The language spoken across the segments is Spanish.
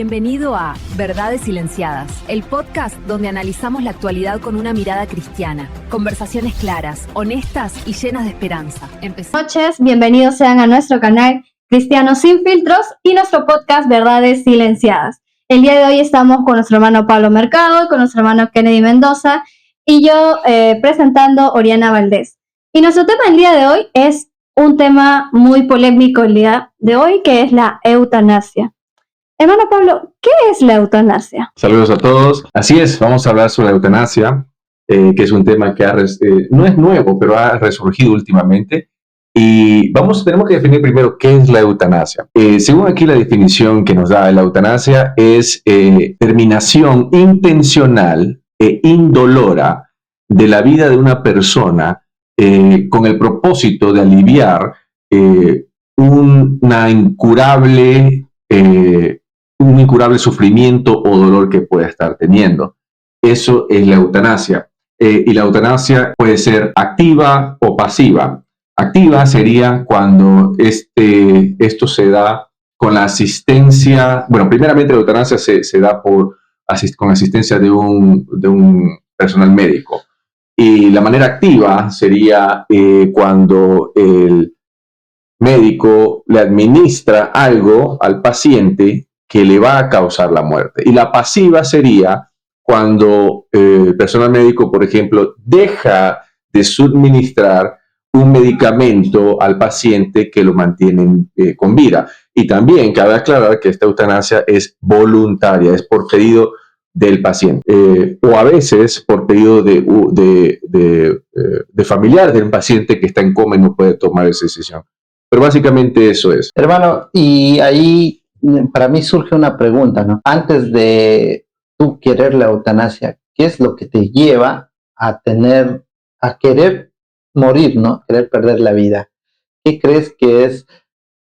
Bienvenido a Verdades Silenciadas, el podcast donde analizamos la actualidad con una mirada cristiana. Conversaciones claras, honestas y llenas de esperanza. Buenas noches, bienvenidos sean a nuestro canal Cristianos Sin Filtros y nuestro podcast Verdades Silenciadas. El día de hoy estamos con nuestro hermano Pablo Mercado, con nuestro hermano Kennedy Mendoza y yo presentando Oriana Valdés. Y nuestro tema del día de hoy es un tema muy polémico el día de hoy, que es la eutanasia. Hermano Pablo, ¿qué es la eutanasia? Saludos a todos. Así es, vamos a hablar sobre la eutanasia, que es un tema que no es nuevo, pero ha resurgido últimamente. Y tenemos que definir primero qué es la eutanasia. Según aquí la definición que nos da la eutanasia es terminación intencional e indolora de la vida de una persona con el propósito de aliviar un incurable sufrimiento o dolor que pueda estar teniendo. Eso es la eutanasia. Y la eutanasia puede ser activa o pasiva. Activa sería cuando esto se da con la asistencia, primeramente la eutanasia se da con asistencia de un personal médico. Y la manera activa sería cuando el médico le administra algo al paciente que le va a causar la muerte. Y la pasiva sería cuando el personal médico, por ejemplo, deja de suministrar un medicamento al paciente que lo mantiene con vida. Y también cabe aclarar que esta eutanasia es voluntaria, es por pedido del paciente, o a veces por pedido de familiares del paciente que está en coma y no puede tomar esa decisión. Pero básicamente eso es. Hermano, y ahí para mí surge una pregunta, ¿no? Antes de tú querer la eutanasia, ¿qué es lo que te lleva a querer morir, ¿no? Querer perder la vida? ¿Qué crees que es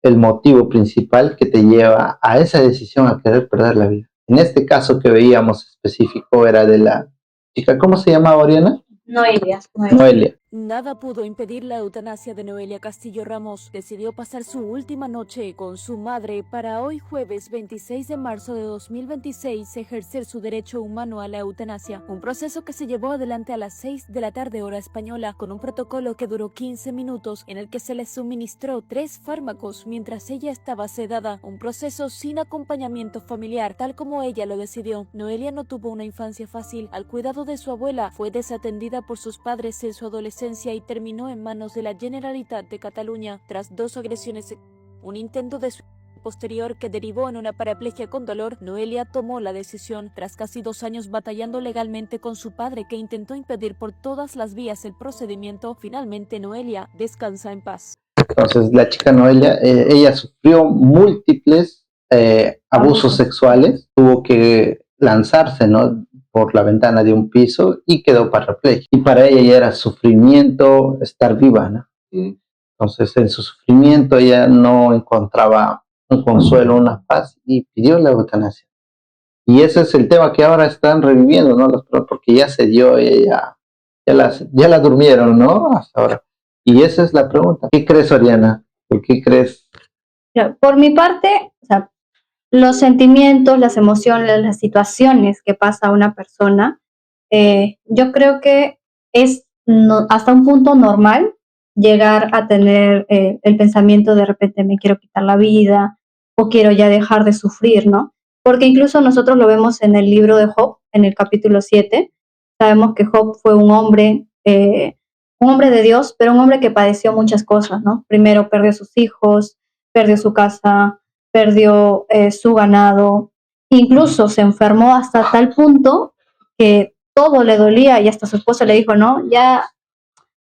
el motivo principal que te lleva a esa decisión, a querer perder la vida? En este caso que veíamos específico era de la chica, ¿cómo se llamaba, Oriana? Noelia. Nada pudo impedir la eutanasia de Noelia Castillo Ramos. Decidió pasar su última noche con su madre para hoy jueves 26 de marzo de 2026 ejercer su derecho humano a la eutanasia. Un proceso que se llevó adelante a las 6 de la tarde hora española con un protocolo que duró 15 minutos en el que se le suministró 3 fármacos mientras ella estaba sedada. Un proceso sin acompañamiento familiar, tal como ella lo decidió. Noelia no tuvo una infancia fácil. Al cuidado de su abuela fue desatendida por sus padres en su adolescencia y terminó en manos de la Generalitat de Cataluña tras 2 agresiones. Un intento de suicidio posterior que derivó en una paraplegia con dolor. Noelia tomó la decisión tras casi 2 años batallando legalmente con su padre, que intentó impedir por todas las vías el procedimiento. Finalmente Noelia descansa en paz. Entonces la chica Noelia, ella sufrió múltiples abusos sexuales, tuvo que lanzarse, ¿no?, por la ventana de un piso y quedó parapléjica. Y para ella ya era sufrimiento estar viva, ¿no? Entonces en su sufrimiento ella no encontraba un consuelo, una paz, y pidió la eutanasia. Y ese es el tema que ahora están reviviendo, ¿no? Porque ya se dio, ya la durmieron, ¿no? Hasta ahora. Y esa es la pregunta. ¿Qué crees, Oriana? ¿Por qué crees? Por mi parte, los sentimientos, las emociones, las situaciones que pasa una persona, yo creo que es hasta un punto normal llegar a tener el pensamiento de repente me quiero quitar la vida o quiero ya dejar de sufrir, ¿no? Porque incluso nosotros lo vemos en el libro de Job, en el capítulo 7, sabemos que Job fue un hombre de Dios, pero un hombre que padeció muchas cosas, ¿no? Primero perdió sus hijos, perdió su casa, perdió su ganado, incluso se enfermó hasta tal punto que todo le dolía y hasta su esposa le dijo, no, ya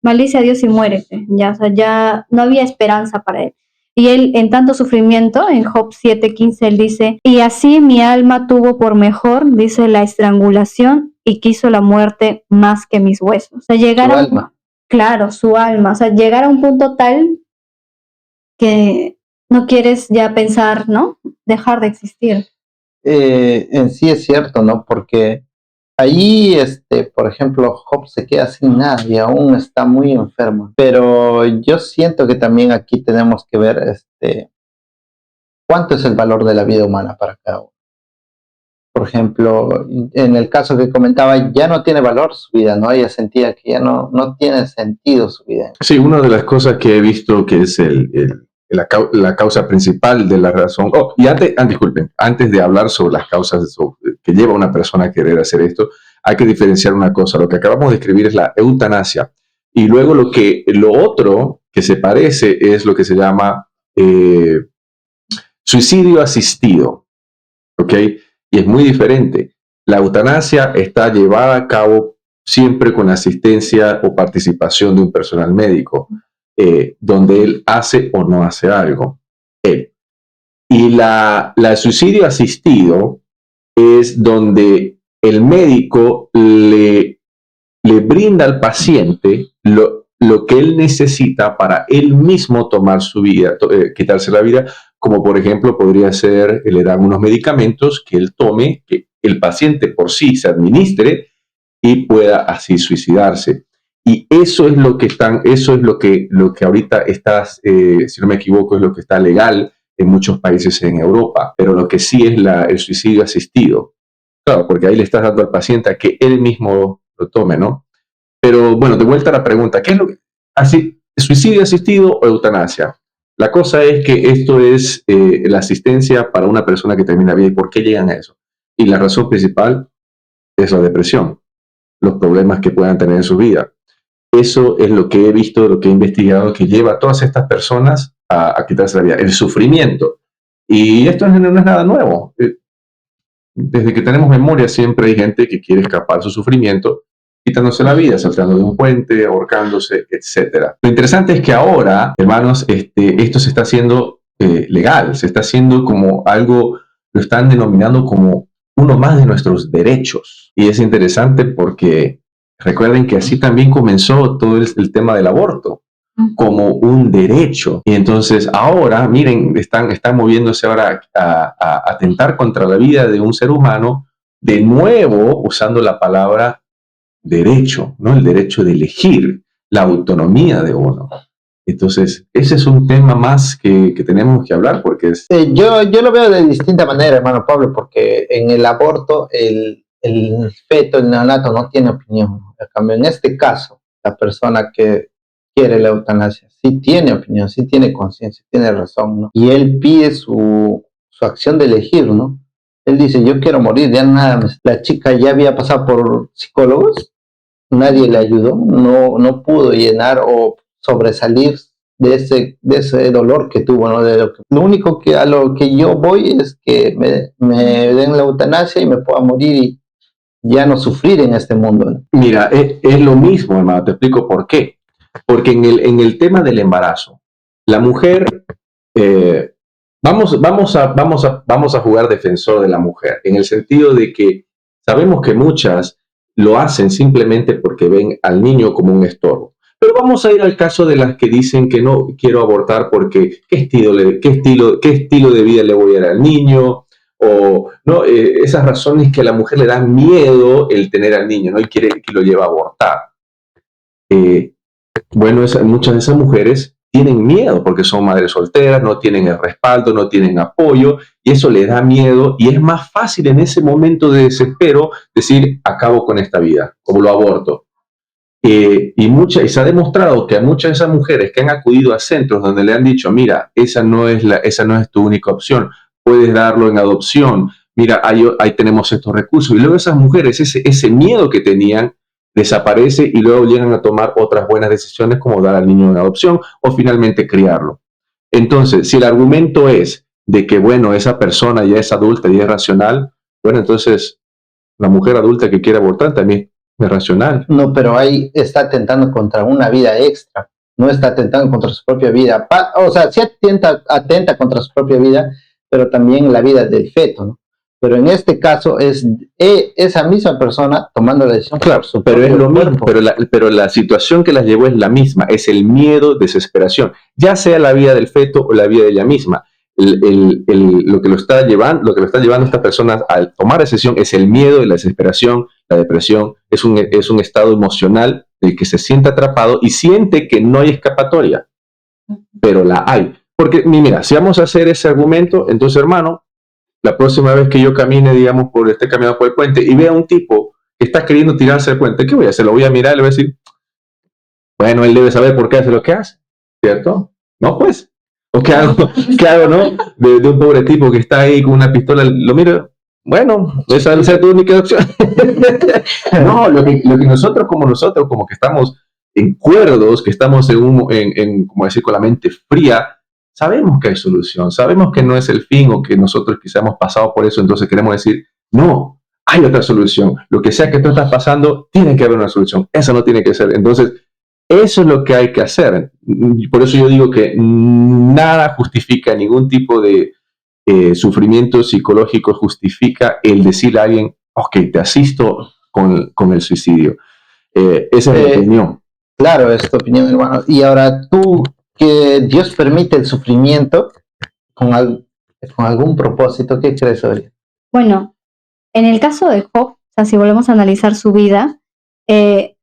maldice a Dios y muérete, ya no había esperanza para él. Y él, en tanto sufrimiento, en Job 7:15, él dice, y así mi alma tuvo por mejor, dice, la estrangulación y quiso la muerte más que mis huesos. Llegar a alma. Claro, su alma, llegar a un punto tal que no quieres ya pensar, ¿no? Dejar de existir. En sí es cierto, ¿no? Porque ahí, por ejemplo, Job se queda sin nada y aún está muy enfermo. Pero yo siento que también aquí tenemos que ver, cuánto es el valor de la vida humana para cada uno. Por ejemplo, en el caso que comentaba, ya no tiene valor su vida, ¿no? Ella sentía que ya no tiene sentido su vida. Sí, una de las cosas que he visto que es la causa principal de la razón. Oh, y disculpen, antes de hablar sobre las causas que lleva a una persona a querer hacer esto, hay que diferenciar una cosa. Lo que acabamos de escribir es la eutanasia. Y luego lo otro que se parece es lo que se llama suicidio asistido. ¿Ok? Y es muy diferente. La eutanasia está llevada a cabo siempre con asistencia o participación de un personal médico, donde él hace o no hace algo. Y la suicidio asistido es donde el médico le brinda al paciente lo que él necesita para él mismo tomar su vida, quitarse la vida, como por ejemplo podría ser, le dan unos medicamentos que él tome, que el paciente por sí se administre y pueda así suicidarse. Y eso es lo que ahorita está, si no me equivoco, es lo que está legal en muchos países en Europa, pero lo que sí es el suicidio asistido. Claro, porque ahí le estás dando al paciente a que él mismo lo tome, ¿no? Pero bueno, de vuelta a la pregunta, ¿qué es suicidio asistido o eutanasia? La cosa es que esto es la asistencia para una persona que termina bien. ¿Y por qué llegan a eso? Y la razón principal es la depresión, los problemas que puedan tener en su vida. Eso es lo que he visto, lo que he investigado, que lleva a todas estas personas a quitarse la vida, el sufrimiento. Y esto no es nada nuevo. Desde que tenemos memoria siempre hay gente que quiere escapar de su sufrimiento quitándose la vida, saltando de un puente, ahorcándose, etc. Lo interesante es que ahora, hermanos, esto se está haciendo legal, se está haciendo como algo, lo están denominando como uno más de nuestros derechos. Y es interesante porque recuerden que así también comenzó todo el tema del aborto, como un derecho. Y entonces ahora, miren, están moviéndose ahora a atentar contra la vida de un ser humano, de nuevo usando la palabra derecho, ¿no? El derecho de elegir, la autonomía de uno. Entonces, ese es un tema más que tenemos que hablar porque es... Yo lo veo de distinta manera, hermano Pablo, porque en el aborto el feto, el neonato no tiene opinión. En cambio, en este caso, la persona que quiere la eutanasia sí tiene opinión, sí tiene conciencia, tiene razón, ¿no? Y él pide su acción de elegir, ¿no? Él dice, yo quiero morir, ya nada más. La chica ya había pasado por psicólogos, nadie le ayudó, no pudo llenar o sobresalir de ese dolor que tuvo, ¿no? Lo único a lo que yo voy es que me den la eutanasia y me pueda morir y ya no sufrir en este mundo, ¿no? Mira, es lo mismo, hermano, te explico por qué. Porque en el tema del embarazo, la mujer, vamos a jugar defensor de la mujer, en el sentido de que sabemos que muchas lo hacen simplemente porque ven al niño como un estorbo. Pero vamos a ir al caso de las que dicen que no quiero abortar porque qué estilo de vida le voy a dar al niño, o no, esas razones que a la mujer le dan miedo el tener al niño, ¿no? Y quiere que lo lleve a abortar. Bueno, muchas de esas mujeres tienen miedo porque son madres solteras, no tienen el respaldo, no tienen apoyo, y eso les da miedo, y es más fácil en ese momento de desespero decir, acabo con esta vida, como lo aborto. Y se ha demostrado que a muchas de esas mujeres que han acudido a centros donde le han dicho, mira, esa no es tu única opción, puedes darlo en adopción, mira, ahí tenemos estos recursos, y luego esas mujeres, ese miedo que tenían, desaparece y luego llegan a tomar otras buenas decisiones como dar al niño en adopción o finalmente criarlo. Entonces, si el argumento es de que, bueno, esa persona ya es adulta y es racional, bueno, entonces la mujer adulta que quiere abortar también es racional. No, pero ahí está atentando contra una vida extra, no está atentando contra su propia vida. O sea, sí atenta contra su propia vida, pero también la vida del feto, ¿no? Pero en este caso es esa misma persona tomando la decisión. Claro, pero es lo mismo, pero la situación que las llevó es la misma, es el miedo, desesperación, ya sea la vida del feto o la vida de ella misma. Lo que lo está llevando a esta persona a tomar decisión es el miedo y la desesperación, la depresión, es un estado emocional del que se siente atrapado y siente que no hay escapatoria, pero la hay. Porque, mira, si vamos a hacer ese argumento, entonces, hermano, la próxima vez que yo camine, digamos, esté caminando por el puente y vea a un tipo que está queriendo tirarse del puente, ¿qué voy a hacer? Lo voy a mirar y le voy a decir, bueno, él debe saber por qué hace lo que hace, ¿cierto? No, pues. ¿O qué hago, no? De un pobre tipo que está ahí con una pistola, lo miro, bueno, esa debe ser tu única opción. No, lo que nosotros, como que estamos en cuerdos, que estamos como decir, con la mente fría, sabemos que hay solución, sabemos que no es el fin o que nosotros quizá hemos pasado por eso, entonces queremos decir, no, hay otra solución. Lo que sea que tú estás pasando, tiene que haber una solución. Esa no tiene que ser. Entonces, eso es lo que hay que hacer. Por eso yo digo que nada justifica, ningún tipo de sufrimiento psicológico justifica el decirle a alguien, ok, te asisto con el suicidio. Esa es mi opinión. Claro, es tu opinión, hermano. Y ahora tú, que Dios permite el sufrimiento con algún propósito, ¿qué crees, Aurea? Bueno, en el caso de Job, o sea, si volvemos a analizar su vida,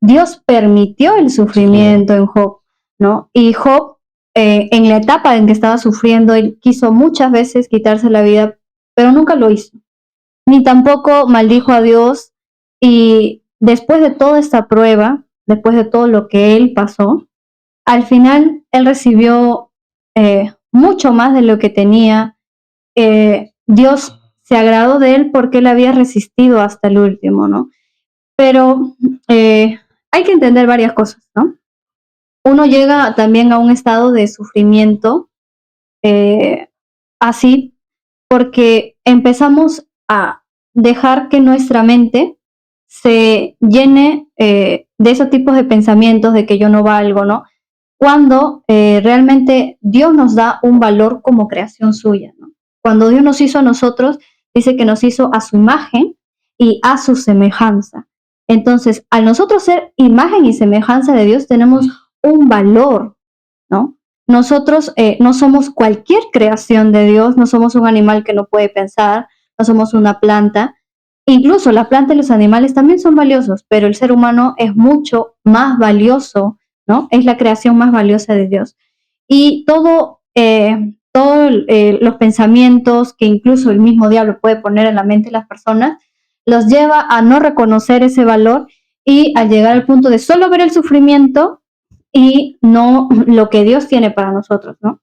Dios permitió el sufrimiento en Job, ¿no? Y Job, en la etapa en que estaba sufriendo, él quiso muchas veces quitarse la vida, pero nunca lo hizo. Ni tampoco maldijo a Dios. Y después de toda esta prueba, después de todo lo que él pasó, al final él recibió mucho más de lo que tenía. Dios se agradó de él porque él había resistido hasta el último, ¿no? Pero hay que entender varias cosas, ¿no? Uno llega también a un estado de sufrimiento así porque empezamos a dejar que nuestra mente se llene de esos tipos de pensamientos de que yo no valgo, ¿no? Cuando realmente Dios nos da un valor como creación suya, ¿no? Cuando Dios nos hizo a nosotros, dice que nos hizo a su imagen y a su semejanza. Entonces, al nosotros ser imagen y semejanza de Dios, tenemos un valor, ¿no? Nosotros no somos cualquier creación de Dios, no somos un animal que no puede pensar, no somos una planta. Incluso la planta y los animales también son valiosos, pero el ser humano es mucho más valioso, ¿no? Es la creación más valiosa de Dios. Y todos los pensamientos que incluso el mismo diablo puede poner en la mente de las personas, los lleva a no reconocer ese valor y a llegar al punto de solo ver el sufrimiento y no lo que Dios tiene para nosotros, ¿no?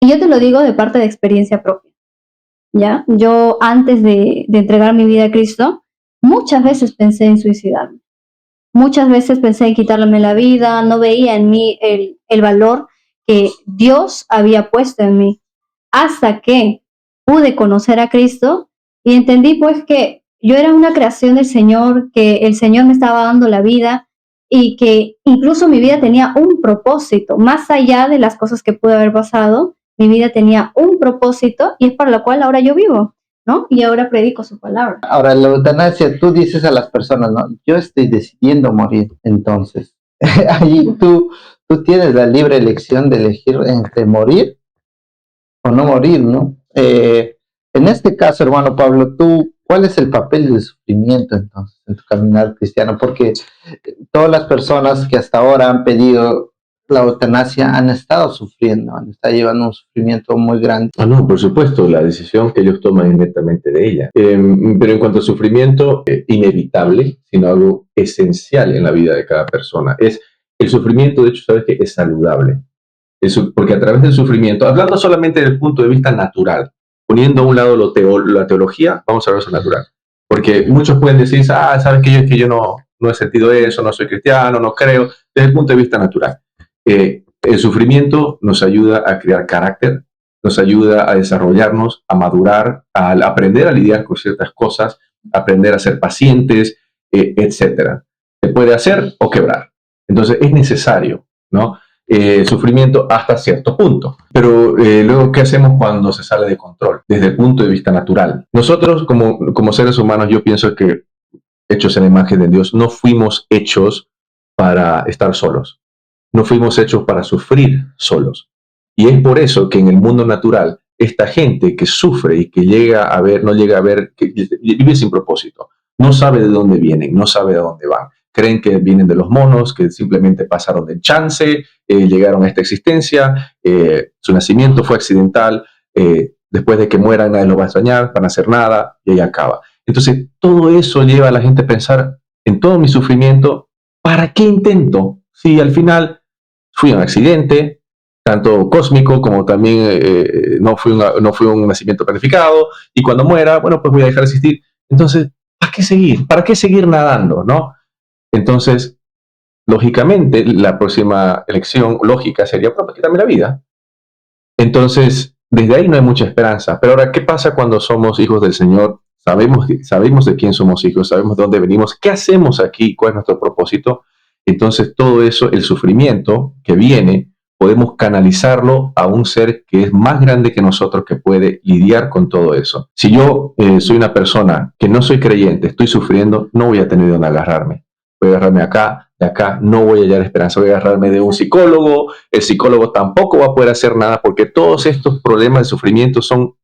Y yo te lo digo de parte de experiencia propia, ¿ya? Yo antes de entregar mi vida a Cristo, muchas veces pensé en suicidarme. Muchas veces pensé en quitarme la vida, no veía en mí el valor que Dios había puesto en mí, hasta que pude conocer a Cristo y entendí pues que yo era una creación del Señor, que el Señor me estaba dando la vida y que incluso mi vida tenía un propósito, más allá de las cosas que pude haber pasado, mi vida tenía un propósito y es para lo cual ahora yo vivo, ¿no? Y ahora predico su palabra. Ahora, la eutanasia, tú dices a las personas, ¿no? Yo estoy decidiendo morir, entonces. Ahí tú tienes la libre elección de elegir entre morir o no morir, ¿no? En este caso, hermano Pablo, ¿cuál es el papel del sufrimiento entonces en tu caminar cristiano? Porque todas las personas que hasta ahora han pedido la eutanasia han estado sufriendo, han estado llevando un sufrimiento muy grande. No, por supuesto, la decisión que ellos toman es netamente de ella. Pero en cuanto al sufrimiento, inevitable, sino algo esencial en la vida de cada persona. El sufrimiento, de hecho, sabes que es saludable. Porque a través del sufrimiento, hablando solamente desde el punto de vista natural, poniendo a un lado la teología, vamos a ver eso natural. Porque muchos pueden decir, sabes que yo no he sentido eso, no soy cristiano, no creo, desde el punto de vista natural. El sufrimiento nos ayuda a crear carácter, nos ayuda a desarrollarnos, a madurar, a aprender a lidiar con ciertas cosas, aprender a ser pacientes, etc. Se puede hacer o quebrar. Entonces es necesario, ¿no? Sufrimiento hasta cierto punto. Pero luego, ¿qué hacemos cuando se sale de control? Desde el punto de vista natural. Nosotros, como seres humanos, yo pienso que, hechos en la imagen de Dios, no fuimos hechos para estar solos. No fuimos hechos para sufrir solos. Y es por eso que en el mundo natural, esta gente que sufre y que no llega a ver, que vive sin propósito, no sabe de dónde vienen, no sabe de dónde van. Creen que vienen de los monos, que simplemente pasaron del chance, llegaron a esta existencia, su nacimiento fue accidental, después de que mueran nadie lo va a extrañar, van a hacer nada y ahí acaba. Entonces todo eso lleva a la gente a pensar en todo mi sufrimiento, ¿para qué intento? Si al final fui un accidente, tanto cósmico como también no fue un nacimiento planificado, y cuando muera, bueno, pues voy a dejar de existir. Entonces, ¿para qué seguir? ¿Para qué seguir nadando, no? Entonces, lógicamente, la próxima elección lógica sería, pues, quitarme la vida. Entonces, desde ahí no hay mucha esperanza. Pero ahora, ¿qué pasa cuando somos hijos del Señor? Sabemos de quién somos hijos, sabemos de dónde venimos, qué hacemos aquí, cuál es nuestro propósito. Entonces, todo eso, el sufrimiento que viene, podemos canalizarlo a un ser que es más grande que nosotros, que puede lidiar con todo eso. Si yo soy una persona que no soy creyente, estoy sufriendo, no voy a tener de dónde agarrarme. Voy a agarrarme acá, de acá, no voy a hallar esperanza. Voy a agarrarme de un psicólogo, el psicólogo tampoco va a poder hacer nada, porque todos estos problemas de sufrimiento son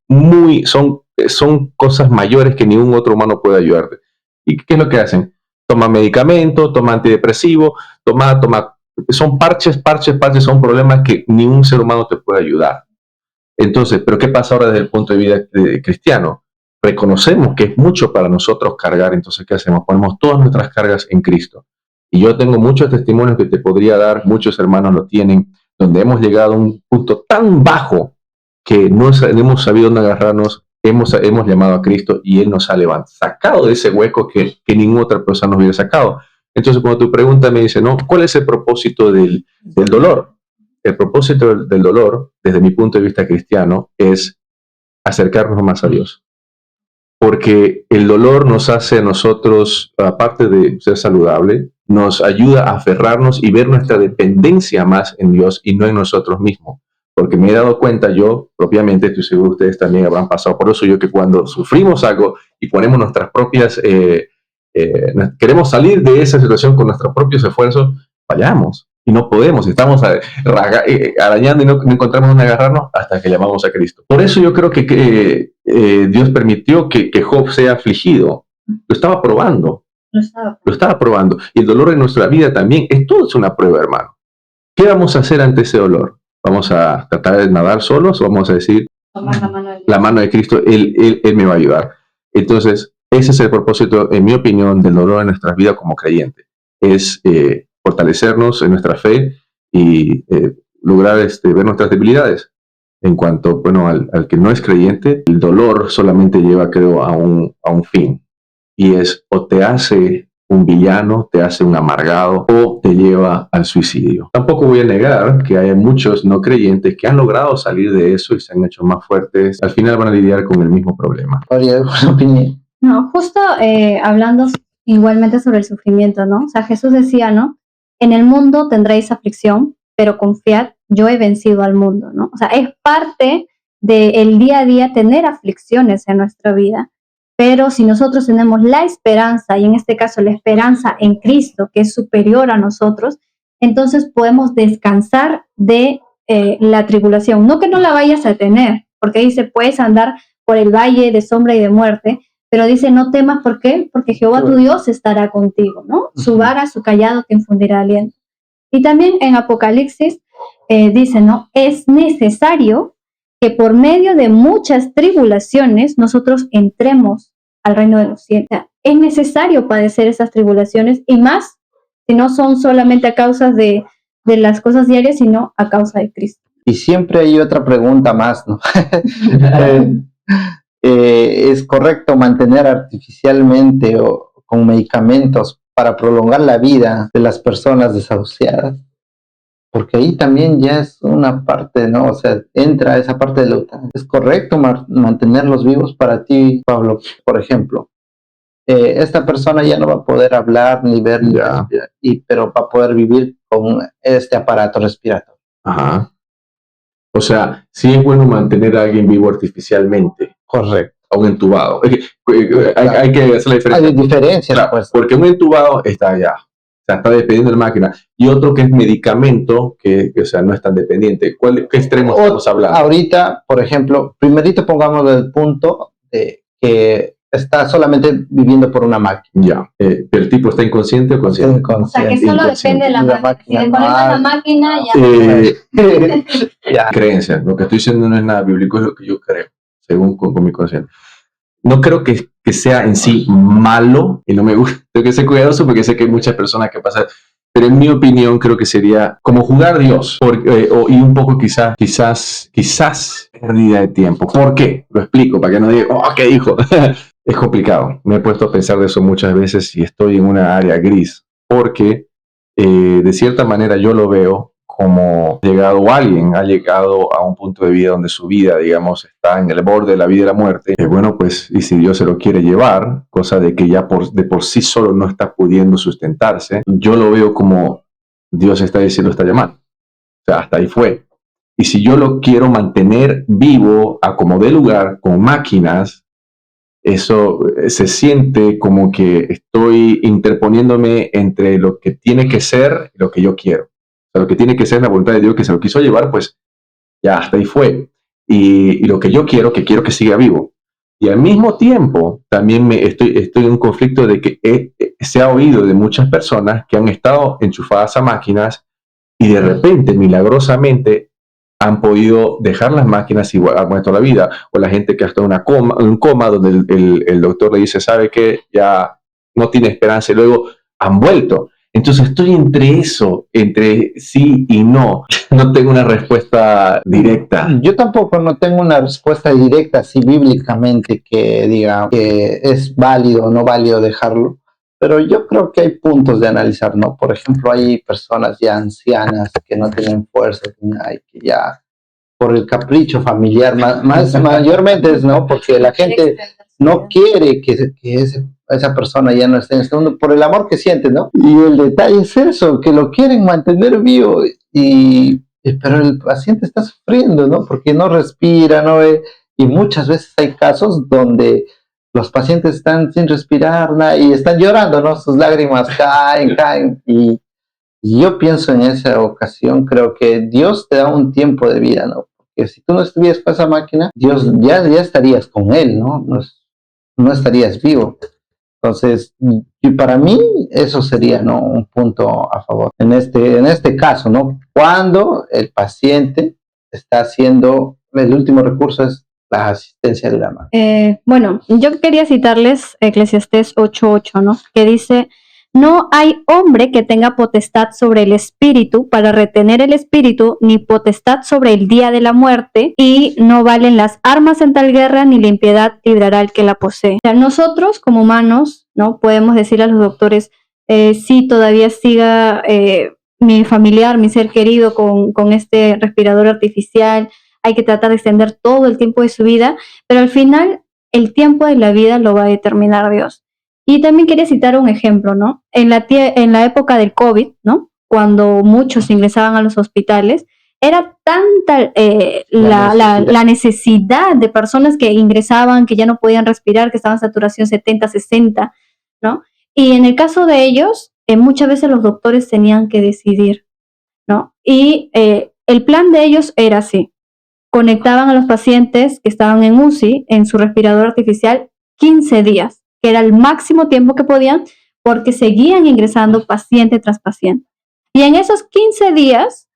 cosas mayores que ningún otro humano puede ayudarte. ¿Y qué es lo que hacen? Toma medicamento, toma antidepresivo, son parches, son problemas que ningún ser humano te puede ayudar. Entonces, ¿pero qué pasa ahora desde el punto de vista cristiano? Reconocemos que es mucho para nosotros cargar, entonces ¿qué hacemos? Ponemos todas nuestras cargas en Cristo. Y yo tengo muchos testimonios que te podría dar, muchos hermanos lo tienen, donde hemos llegado a un punto tan bajo que no hemos sabido dónde agarrarnos, hemos llamado a Cristo y Él nos ha sacado de ese hueco que ninguna otra persona nos hubiera sacado. Entonces, cuando tu pregunta me dice, ¿no? ¿Cuál es el propósito del dolor? El propósito del dolor, desde mi punto de vista cristiano, es acercarnos más a Dios. Porque el dolor nos hace a nosotros, aparte de ser saludable, nos ayuda a aferrarnos y ver nuestra dependencia más en Dios y no en nosotros mismos. Porque me he dado cuenta yo, propiamente, estoy seguro ustedes también habrán pasado por eso, yo que cuando sufrimos algo y ponemos nuestras propias, queremos salir de esa situación con nuestros propios esfuerzos, fallamos y no podemos, estamos arañando y no encontramos dónde agarrarnos hasta que llamamos a Cristo. Por eso yo creo que Dios permitió que Job sea afligido. Lo estaba probando. Lo estaba probando. Y el dolor en nuestra vida también todo es una prueba, hermano. ¿Qué vamos a hacer ante ese dolor? ¿Vamos a tratar de nadar solos o vamos a decir, la mano de Cristo, él me va a ayudar? Entonces, ese es el propósito, en mi opinión, del dolor en nuestras vidas como creyentes. Es fortalecernos en nuestra fe y lograr ver nuestras debilidades. En cuanto, bueno, al que no es creyente, el dolor solamente lleva, creo, a un fin. Y es, o te hace un villano, te hace un amargado o te lleva al suicidio. Tampoco voy a negar que hay muchos no creyentes que han logrado salir de eso y se han hecho más fuertes. Al final van a lidiar con el mismo problema. ¿Alguna opinión? No, justo hablando igualmente sobre el sufrimiento, ¿no? O sea, Jesús decía, ¿no? En el mundo tendréis aflicción, pero confiad, yo he vencido al mundo, ¿no? O sea, es parte del día a día tener aflicciones en nuestra vida. Pero si nosotros tenemos la esperanza, y en este caso la esperanza en Cristo, que es superior a nosotros, entonces podemos descansar de la tribulación. No que no la vayas a tener, porque dice, puedes andar por el valle de sombra y de muerte, pero dice, no temas, ¿por qué? Porque Jehová tu Dios estará contigo, ¿no? Su vara, su callado te infundirá aliento. Y también en Apocalipsis dice, ¿no? Es necesario que por medio de muchas tribulaciones nosotros entremos al reino de los cielos. O sea, es necesario padecer esas tribulaciones y más si no son solamente a causa de las cosas diarias, sino a causa de Cristo. Y siempre hay otra pregunta más, ¿no? ¿Es correcto mantener artificialmente o con medicamentos para prolongar la vida de las personas desahuciadas? Porque ahí también ya es una parte, ¿no? O sea, entra esa parte de la eutanasia. ¿Es correcto mantenerlos vivos para ti, Pablo? Por ejemplo, esta persona ya no va a poder hablar ni ver, ni respirar, pero va a poder vivir con este aparato respiratorio. Ajá. O sea, sí es bueno mantener a alguien vivo artificialmente. Correcto. A un entubado. Hay que hacer la diferencia. Hay diferencias, claro, pues. Porque un entubado está allá. O sea, está dependiendo de la máquina. Y otro que es medicamento, que o sea, no es tan dependiente. ¿Qué extremos estamos hablando? Ahorita, por ejemplo, primerito pongamos el punto de que está solamente viviendo por una máquina. Ya. ¿Pero el tipo está inconsciente o consciente? O sea, que solo depende de la máquina. Si le conectas la máquina, ya. Creencia. Lo que estoy diciendo no es nada bíblico, es lo que yo creo. según con mi conciencia. No creo que sea en sí malo, y no me gusta, tengo que ser cuidadoso porque sé que hay muchas personas que pasan, pero en mi opinión creo que sería como jugar a Dios, y un poco quizás pérdida de tiempo. ¿Por qué? Lo explico, para que no diga, oh, ¿qué dijo? Es complicado. Me he puesto a pensar de eso muchas veces y estoy en una área gris, porque de cierta manera yo lo veo como alguien ha llegado a un punto de vida donde su vida, digamos, está en el borde de la vida y la muerte. Bueno, pues, y si Dios se lo quiere llevar, cosa de que ya de por sí solo no está pudiendo sustentarse, yo lo veo como Dios está diciendo esta llamada. O sea, hasta ahí fue. Y si yo lo quiero mantener vivo, a como dé lugar, con máquinas, eso se siente como que estoy interponiéndome entre lo que tiene que ser y lo que yo quiero. O sea, lo que tiene que ser la voluntad de Dios que se lo quiso llevar, pues ya hasta ahí fue. Y lo que yo quiero que siga vivo. Y al mismo tiempo, también estoy en un conflicto de que se ha oído de muchas personas que han estado enchufadas a máquinas y de repente, milagrosamente, han podido dejar las máquinas y han muerto la vida. O la gente que está en un coma donde el doctor le dice, sabe que ya no tiene esperanza y luego han vuelto. Entonces estoy entre eso, entre sí y no. No tengo una respuesta directa. Yo tampoco no tengo una respuesta directa así bíblicamente que diga que es válido o no válido dejarlo, pero yo creo que hay puntos de analizar, ¿no? Por ejemplo, hay personas ya ancianas que no tienen fuerza, que ya por el capricho familiar, mayormente es, ¿no? Porque la gente no quiere que esa persona ya no esté en este mundo por el amor que siente, ¿no? Y el detalle es eso, que lo quieren mantener vivo, pero el paciente está sufriendo, ¿no? Porque no respira, no ve, y muchas veces hay casos donde los pacientes están sin respirar y están llorando, ¿no? Sus lágrimas caen, y yo pienso en esa ocasión, creo que Dios te da un tiempo de vida, ¿no? Porque si tú no estuvieras con esa máquina, Dios ya estarías con Él, ¿no? No estarías vivo. Entonces, y para mí eso sería, ¿no?, un punto a favor. En este caso, ¿no? Cuando el paciente está haciendo, el último recurso es la asistencia de la mano. Bueno, yo quería citarles Eclesiastés 8:8, ¿no? Que dice, no hay hombre que tenga potestad sobre el espíritu para retener el espíritu, ni potestad sobre el día de la muerte, y no valen las armas en tal guerra, ni la impiedad librará al que la posee. O sea, nosotros como humanos, ¿no? Podemos decirle a los doctores, sí, todavía siga mi familiar, mi ser querido con este respirador artificial, hay que tratar de extender todo el tiempo de su vida, pero al final el tiempo de la vida lo va a determinar Dios. Y también quería citar un ejemplo, ¿no? En la época del COVID, ¿no? Cuando muchos ingresaban a los hospitales, era tanta la necesidad de personas que ingresaban, que ya no podían respirar, que estaban en saturación 70, 60, ¿no? Y en el caso de ellos, muchas veces los doctores tenían que decidir, ¿no? Y el plan de ellos era así. Conectaban a los pacientes que estaban en UCI, en su respirador artificial, 15 días, que era el máximo tiempo que podían, porque seguían ingresando paciente tras paciente. Y en esos 15 días,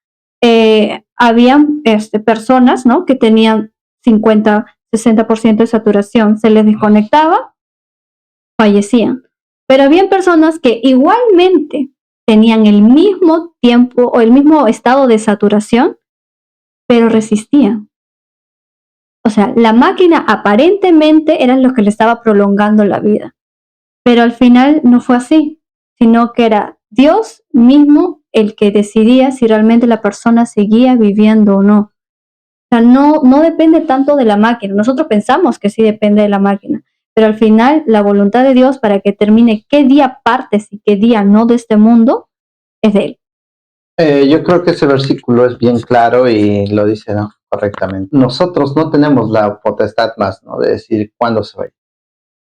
habían personas, ¿no?, que tenían 50, 60% de saturación, se les desconectaba, fallecían. Pero habían personas que igualmente tenían el mismo tiempo o el mismo estado de saturación, pero resistían. O sea, la máquina aparentemente era lo que le estaba prolongando la vida, pero al final no fue así, sino que era Dios mismo el que decidía si realmente la persona seguía viviendo o no. O sea, no depende tanto de la máquina. Nosotros pensamos que sí depende de la máquina, pero al final la voluntad de Dios para que termine qué día partes y qué día no de este mundo es de Él. Yo creo que ese versículo es bien claro y lo dice, ¿no?, correctamente. Nosotros no tenemos la potestad más, ¿no?, de decir cuándo se va a ir.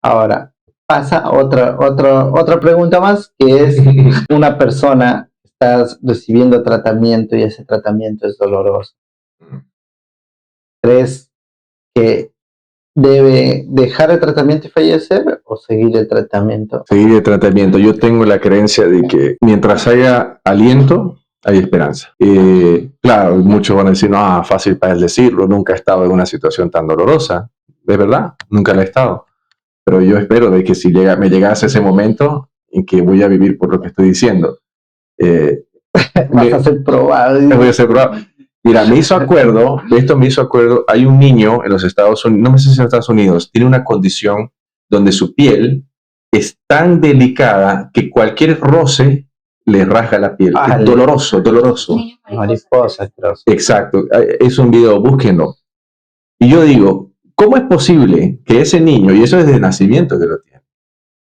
Ahora, pasa otra pregunta más, que es una persona está recibiendo tratamiento y ese tratamiento es doloroso. ¿Crees que debe dejar el tratamiento y fallecer o seguir el tratamiento? Seguir el tratamiento. Yo tengo la creencia de que mientras haya aliento, hay esperanza. Claro, muchos van a decir, no, fácil para él decirlo, nunca he estado en una situación tan dolorosa. es verdad, nunca la he estado. Pero yo espero de que si me llegase ese momento en que voy a vivir por lo que estoy diciendo. Vas a ser probado. Voy a ser probado. Mira, esto me hizo acuerdo, hay un niño en los Estados Unidos, no me sé si en los Estados Unidos, tiene una condición donde su piel es tan delicada que cualquier roce le rasga la piel. Es doloroso, doloroso. Mariposa, creo. Exacto, es un video, búsquenlo. Y yo digo, ¿cómo es posible que ese niño, y eso es desde nacimiento que lo tiene,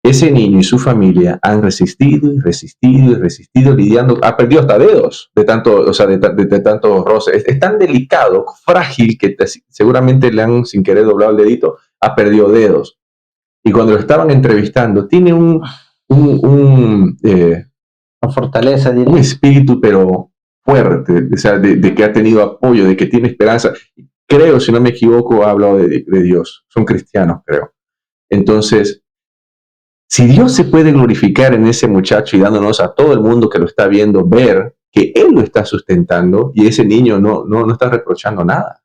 ese niño y su familia han resistido y resistido y resistido, lidiando, ha perdido hasta dedos de tanto, o sea, de tanto roce. Es tan delicado, frágil, que seguramente le han sin querer doblado el dedito, ha perdido dedos. Y cuando lo estaban entrevistando, tiene una fortaleza, un espíritu, pero fuerte, o sea, de que ha tenido apoyo, de que tiene esperanza. Creo, si no me equivoco, ha hablado de Dios. Son cristianos, creo. Entonces, si Dios se puede glorificar en ese muchacho y dándonos a todo el mundo que lo está viendo ver que Él lo está sustentando y ese niño no está reprochando nada.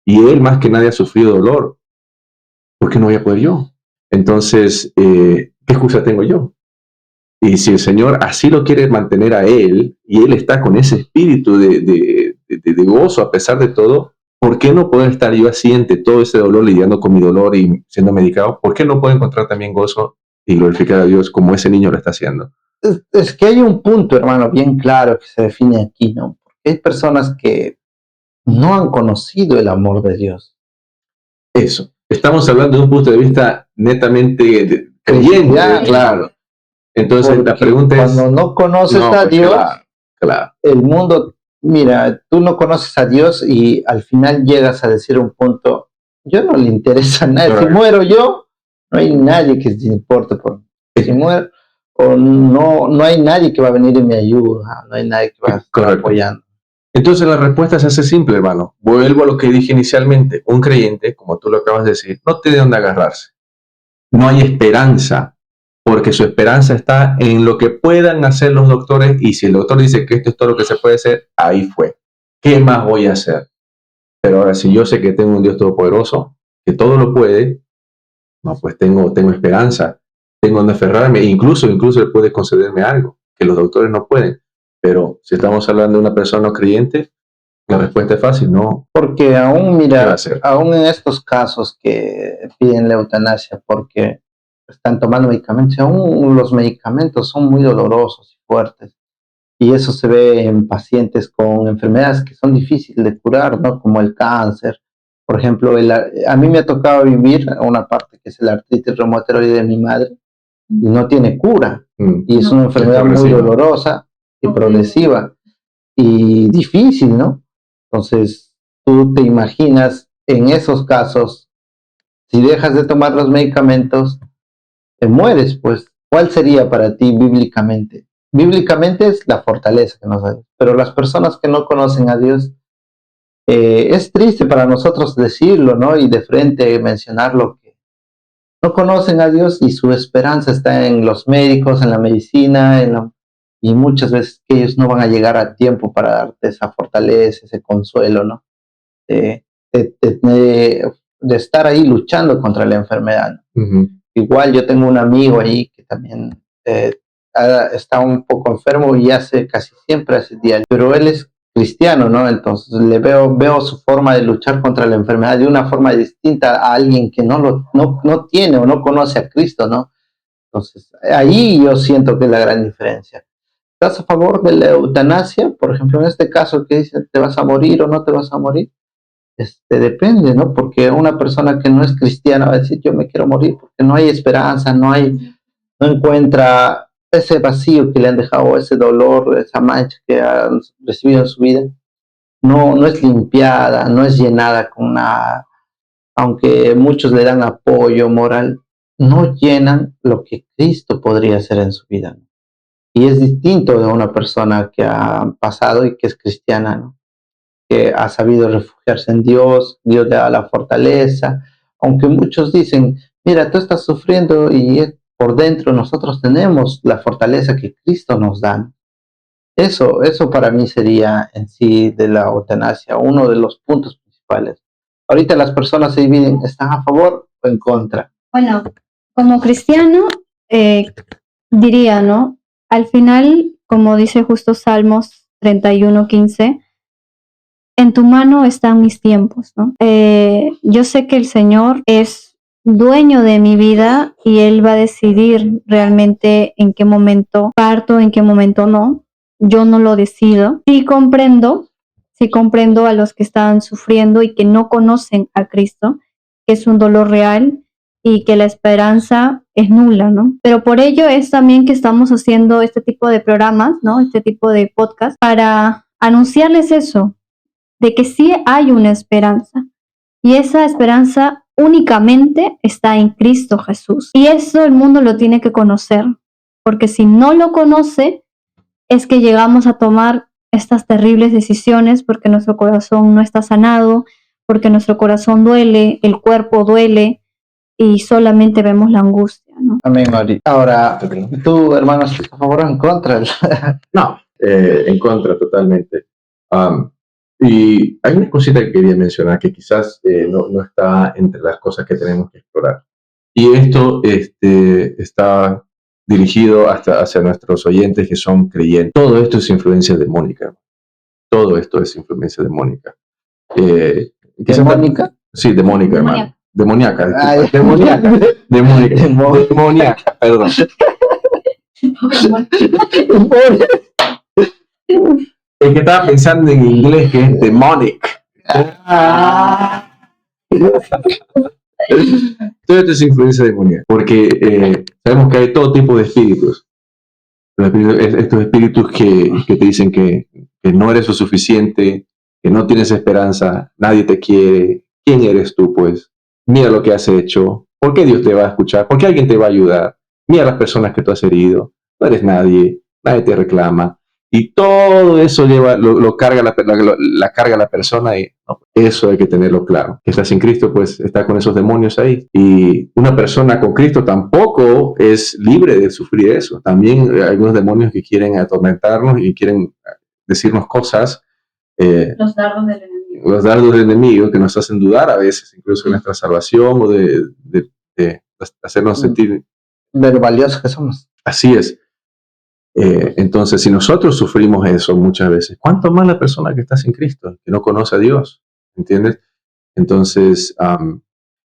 Y él más que nadie ha sufrido dolor. ¿Por qué no voy a poder yo? Entonces, ¿qué excusa tengo yo? Y si el Señor así lo quiere mantener a Él y Él está con ese espíritu de gozo a pesar de todo, ¿por qué no poder estar yo así ante todo ese dolor, lidiando con mi dolor y siendo medicado? ¿Por qué no puedo encontrar también gozo y glorificar a Dios como ese niño lo está haciendo? Es que hay un punto, hermano, bien claro que se define aquí, ¿no? Porque hay personas que no han conocido el amor de Dios. Eso. Estamos hablando de un punto de vista netamente creyente, claro. Entonces la pregunta es... Cuando no conoces a Dios, claro. El mundo, mira, tú no conoces a Dios y al final llegas a decir un punto, yo no le interesa a nadie. Correcto. Si muero yo, no hay nadie que se importe por mí. Si muero, o no hay nadie que va a venir y me ayuda, no hay nadie que va a estar apoyando. Entonces la respuesta se hace simple, hermano. Vuelvo a lo que dije inicialmente. Un creyente, como tú lo acabas de decir, no tiene dónde agarrarse. No hay esperanza, porque su esperanza está en lo que puedan hacer los doctores, y si el doctor dice que esto es todo lo que se puede hacer, ahí fue. ¿Qué más voy a hacer? Pero ahora, si yo sé que tengo un Dios todopoderoso, que todo lo puede, no, pues tengo esperanza, tengo donde aferrarme, incluso Él puede concederme algo que los doctores no pueden. Pero si estamos hablando de una persona no creyente, la respuesta es fácil, no. Porque aún, mira, aún en estos casos que piden la eutanasia porque están tomando medicamentos, aún los medicamentos son muy dolorosos y fuertes. Y eso se ve en pacientes con enfermedades que son difíciles de curar, ¿no? Como el cáncer. Por ejemplo, a mí me ha tocado vivir una parte que es la artritis reumatoide de mi madre y no tiene cura. Y es una enfermedad muy dolorosa y progresiva y difícil, ¿no? Entonces, tú te imaginas en esos casos, si dejas de tomar los medicamentos, te mueres, pues. ¿Cuál sería para ti bíblicamente? Bíblicamente es la fortaleza que nos da, pero las personas que no conocen a Dios, es triste para nosotros decirlo, ¿no? Y de frente mencionarlo, que no conocen a Dios y su esperanza está en los médicos, en la medicina, y muchas veces que ellos no van a llegar a tiempo para darte esa fortaleza, ese consuelo, ¿no? De estar ahí luchando contra la enfermedad. Igual yo tengo un amigo ahí que también está un poco enfermo y casi siempre hace diario, pero él es cristiano, ¿no? Entonces veo su forma de luchar contra la enfermedad de una forma distinta a alguien que no tiene o no conoce a Cristo, ¿no? Entonces ahí yo siento que es la gran diferencia. ¿Estás a favor de la eutanasia? Por ejemplo, en este caso que dice, ¿te vas a morir o no te vas a morir? Depende, ¿no? Porque una persona que no es cristiana va a decir, yo me quiero morir porque no hay esperanza, no encuentra ese vacío que le han dejado, ese dolor, esa mancha que han recibido en su vida. No es limpiada, no es llenada con aunque muchos le dan apoyo moral, no llenan lo que Cristo podría hacer en su vida, ¿no? Y es distinto de una persona que ha pasado y que es cristiana, ¿no? Que ha sabido refugiarse en Dios, Dios le da la fortaleza, aunque muchos dicen, mira, tú estás sufriendo y por dentro nosotros tenemos la fortaleza que Cristo nos da. Eso para mí sería en sí de la eutanasia uno de los puntos principales. Ahorita las personas se dividen, ¿están a favor o en contra? Bueno, como cristiano, diría, ¿no? Al final, como dice justo Salmos 31:15, en tu mano están mis tiempos, ¿no? Yo sé que el Señor es dueño de mi vida y Él va a decidir realmente en qué momento parto, en qué momento no. Yo no lo decido. Sí comprendo a los que están sufriendo y que no conocen a Cristo, que es un dolor real y que la esperanza es nula, ¿no? Pero por ello es también que estamos haciendo este tipo de programas, ¿no? Este tipo de podcast para anunciarles eso, de que sí hay una esperanza y esa esperanza únicamente está en Cristo Jesús. Y eso el mundo lo tiene que conocer, porque si no lo conoce, es que llegamos a tomar estas terribles decisiones porque nuestro corazón no está sanado, porque nuestro corazón duele, el cuerpo duele y solamente vemos la angustia, ¿no? Amén, Mari. Ahora, tú, hermano, ¿estás a favor o en contra? No, en contra totalmente. Y hay una cosita que quería mencionar que quizás no está entre las cosas que tenemos que explorar. Y esto está dirigido hacia nuestros oyentes que son creyentes. Todo esto es influencia demónica. Todo esto es influencia demónica. ¿Demónica? Sí, demónica, hermano. Demoníaca, Ay. demoníaca. Demoníaca, perdón. Es que estaba pensando en inglés que es demonic. Todo esto es influencia demoníaca, porque sabemos que hay todo tipo de espíritus. Estos espíritus que te dicen que no eres lo suficiente, que no tienes esperanza, nadie te quiere. ¿Quién eres tú, pues? Mira lo que has hecho. ¿Por qué Dios te va a escuchar? ¿Por qué alguien te va a ayudar? Mira las personas que tú has herido. No eres nadie, nadie te reclama. Y todo eso lo carga la carga la persona y no, eso hay que tenerlo claro. Que estás sin Cristo, pues está con esos demonios ahí. Y una persona con Cristo tampoco es libre de sufrir eso. También hay algunos demonios que quieren atormentarnos y quieren decirnos cosas. Los dardos del enemigo. Los dardos del enemigo que nos hacen dudar a veces, incluso de nuestra salvación o de hacernos sentir. De lo valiosos que somos. Así es. Entonces, si nosotros sufrimos eso muchas veces, ¿cuánto más la persona que está sin Cristo, que no conoce a Dios? ¿Entiendes? Entonces,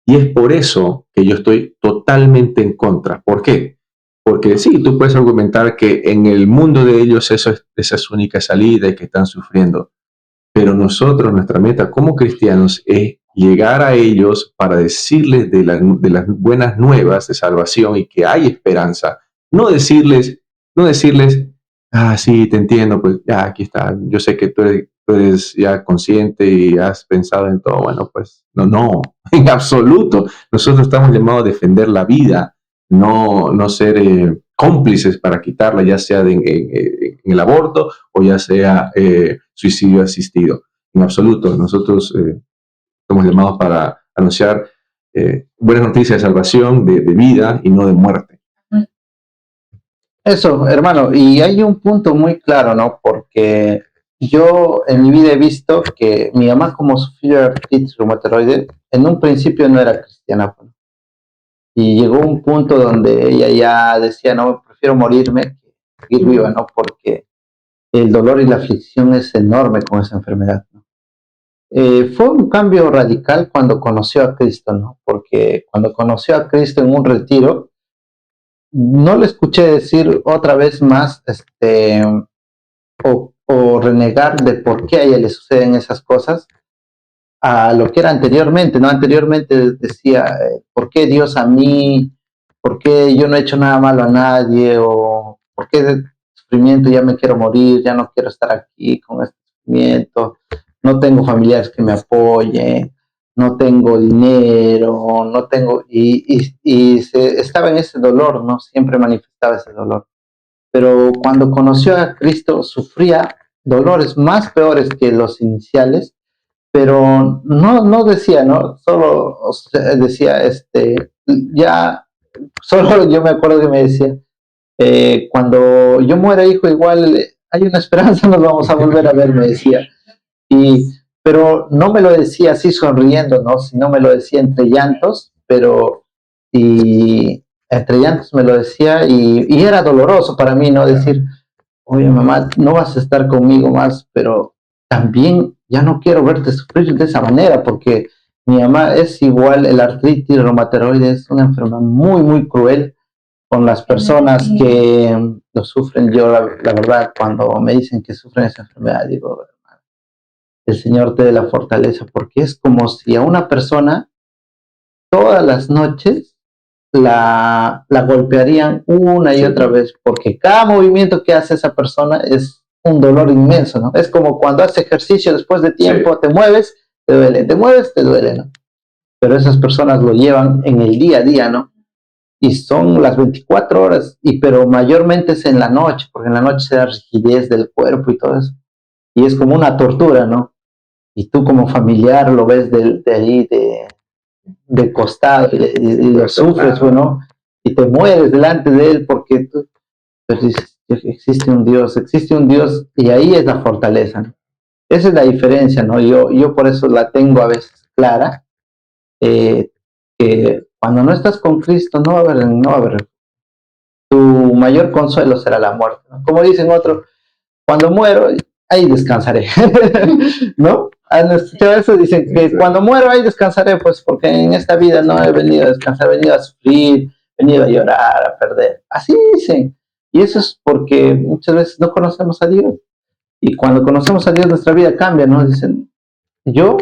y es por eso que yo estoy totalmente en contra. ¿Por qué? Porque sí, tú puedes argumentar que en el mundo de ellos esa es su única salida y que están sufriendo. Pero nosotros, nuestra meta como cristianos es llegar a ellos para decirles de las buenas nuevas de salvación y que hay esperanza. No decirles, sí, te entiendo, pues ya aquí está, yo sé que tú eres ya consciente y has pensado en todo. Bueno, pues no, en absoluto. Nosotros estamos llamados a defender la vida, no ser cómplices para quitarla, ya sea en el aborto o ya sea suicidio asistido. En absoluto, nosotros somos llamados para anunciar buenas noticias de salvación, de vida y no de muerte. Eso, hermano, y hay un punto muy claro, ¿no? Porque yo en mi vida he visto que mi mamá, como sufrió de artritis reumatoide, en un principio no era cristiana. Y llegó un punto donde ella ya decía, no, prefiero morirme que seguir viva, ¿no? Porque el dolor y la aflicción es enorme con esa enfermedad, ¿no? Fue un cambio radical cuando conoció a Cristo, ¿no? Porque cuando conoció a Cristo en un retiro, no le escuché decir otra vez más o renegar de por qué a ella le suceden esas cosas a lo que era anteriormente, ¿no? Anteriormente decía, ¿por qué Dios a mí? ¿Por qué yo no he hecho nada malo a nadie? ¿O por qué de sufrimiento ya me quiero morir? Ya no quiero estar aquí con este sufrimiento. No tengo familiares que me apoyen. No tengo dinero. No tengo... estaba en ese dolor, ¿no? Siempre manifestaba ese dolor. Pero cuando conoció a Cristo, sufría dolores más peores que los iniciales, pero no decía, ¿no? Solo decía, ya, solo yo me acuerdo que me decía, cuando yo muera, hijo, igual hay una esperanza, nos vamos a volver a ver, me decía. Y pero no me lo decía así sonriendo, ¿no? Sino me lo decía entre llantos, y entre llantos me lo decía y era doloroso para mí, ¿no? Decir, oye, mamá, no vas a estar conmigo más, pero también ya no quiero verte sufrir de esa manera, porque mi mamá es igual, el artritis reumatoide es una enfermedad muy, muy cruel con las personas que lo sufren. Yo, la verdad, cuando me dicen que sufren esa enfermedad, digo, el Señor te dé la fortaleza, porque es como si a una persona todas las noches la golpearían una y otra vez, porque cada movimiento que hace esa persona es un dolor inmenso, ¿no? Es como cuando haces ejercicio después de tiempo, te mueves, te duele, te mueves, te duele, ¿no? Pero esas personas lo llevan en el día a día, ¿no? Y son las 24 horas, pero mayormente es en la noche, porque en la noche se da rigidez del cuerpo y todo eso. Y es como una tortura, ¿no? Y tú como familiar lo ves de ahí, de costado, y lo sufres, ¿no? Y te mueres delante de él porque tú pues, dices, existe un Dios, y ahí es la fortaleza, ¿no? Esa es la diferencia, ¿no? Yo por eso la tengo a veces clara, que cuando no estás con Cristo no va a haber. Tu mayor consuelo será la muerte, ¿no? Como dicen otros, cuando muero, ahí descansaré, ¿no? ¿Han escuchado eso? Dicen que cuando muero, ahí descansaré, pues porque en esta vida no he venido a descansar, he venido a sufrir, he venido a llorar, a perder. Así dicen. Y eso es porque muchas veces no conocemos a Dios. Y cuando conocemos a Dios, nuestra vida cambia, ¿no? Dicen, yo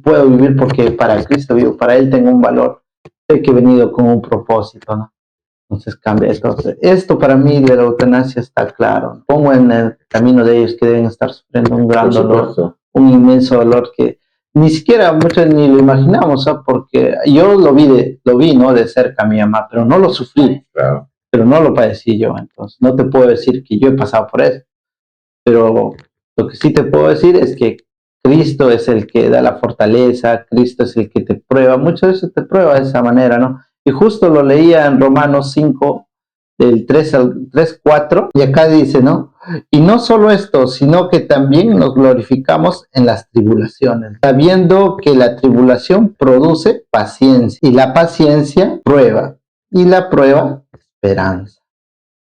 puedo vivir porque para Cristo vivo, para Él tengo un valor, sé que he venido con un propósito, ¿no? Entonces cambia. Entonces, esto para mí de la eutanasia está claro. Pongo en el camino de ellos que deben estar sufriendo un gran dolor, un inmenso dolor que ni siquiera muchos ni lo imaginamos, ¿sabes? Porque yo lo vi, ¿no? De cerca a mi mamá, pero no lo sufrí, Claro. pero no lo padecí yo. Entonces, no te puedo decir que yo he pasado por eso, pero lo que sí te puedo decir es que Cristo es el que da la fortaleza, Cristo es el que te prueba, muchas veces te prueba de esa manera, ¿no? Y justo lo leía en Romanos 5, del 3 al 3, 4, y acá dice, ¿no? Y no solo esto, sino que también nos glorificamos en las tribulaciones, sabiendo que la tribulación produce paciencia, y la paciencia prueba, y la prueba esperanza,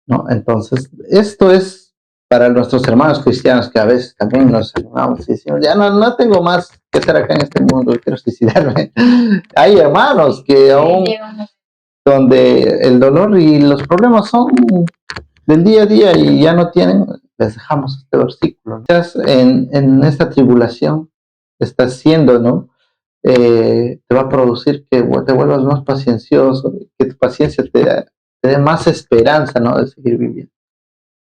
¿no? Entonces, esto es para nuestros hermanos cristianos que a veces también nos animamos y decimos, ya no tengo más que estar acá en este mundo, quiero suicidarme. Hay hermanos que aún donde el dolor y los problemas son del día a día y ya no tienen, les dejamos este versículo. Estás en esta tribulación, estás siendo, ¿no? Te va a producir que te vuelvas más paciencioso, que tu paciencia te dé más esperanza, ¿no? De seguir viviendo.